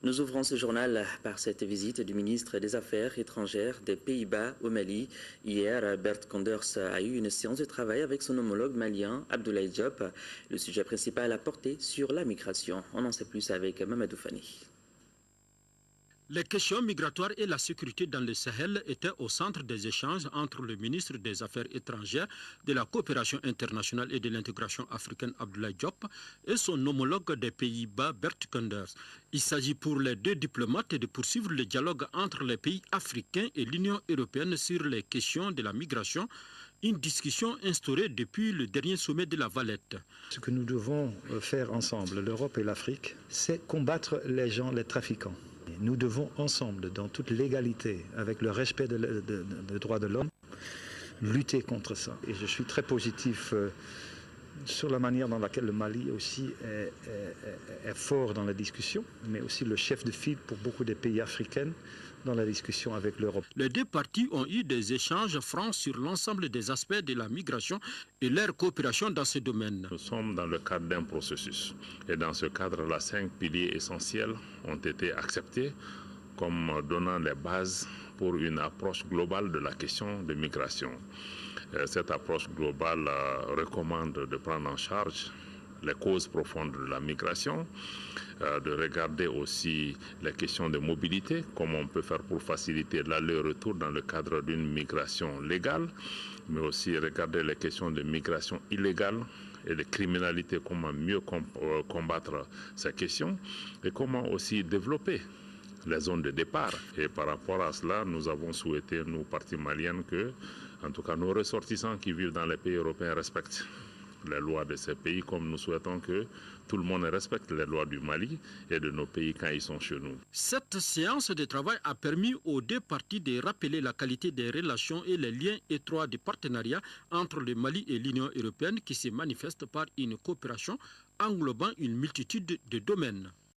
Nous ouvrons ce journal par cette visite du ministre des Affaires étrangères des Pays-Bas au Mali. Hier, Bert Koenders a eu une séance de travail avec son homologue malien, Abdoulaye Diop. Le sujet principal a porté sur la migration. On en sait plus avec Mamadou Fani. Les questions migratoires et la sécurité dans le Sahel étaient au centre des échanges entre le ministre des Affaires étrangères, de la coopération internationale et de l'intégration africaine Abdoulaye Diop et son homologue des Pays-Bas Bert Koenders. Il s'agit pour les deux diplomates de poursuivre le dialogue entre les pays africains et l'Union européenne sur les questions de la migration, une discussion instaurée depuis le dernier sommet de la Valette. Ce que nous devons faire ensemble, l'Europe et l'Afrique, c'est combattre les gens, les trafiquants. Nous devons ensemble, dans toute légalité, avec le respect des droits de l'homme, lutter contre ça. Et je suis très positif sur la manière dans laquelle le Mali aussi est fort dans la discussion, mais aussi le chef de file pour beaucoup des pays africains dans la discussion avec l'Europe. Les deux parties ont eu des échanges francs sur l'ensemble des aspects de la migration et leur coopération dans ce domaine. Nous sommes dans le cadre d'un processus. Et dans ce cadre-là, 5 piliers essentiels ont été acceptés comme donnant les bases pour une approche globale de la question de migration. Cette approche globale recommande de prendre en charge les causes profondes de la migration, de regarder aussi les questions de mobilité, comment on peut faire pour faciliter l'aller-retour dans le cadre d'une migration légale, mais aussi regarder les questions de migration illégale et de criminalité, comment mieux combattre ces questions et comment aussi développer les zones de départ. Et par rapport à cela, nous avons souhaité, nous, partis maliennes, que, en tout cas, nos ressortissants qui vivent dans les pays européens respectent les lois de ces pays, comme nous souhaitons que tout le monde respecte les lois du Mali et de nos pays quand ils sont chez nous. Cette séance de travail a permis aux deux parties de rappeler la qualité des relations et les liens étroits de partenariat entre le Mali et l'Union européenne qui se manifestent par une coopération englobant une multitude de domaines.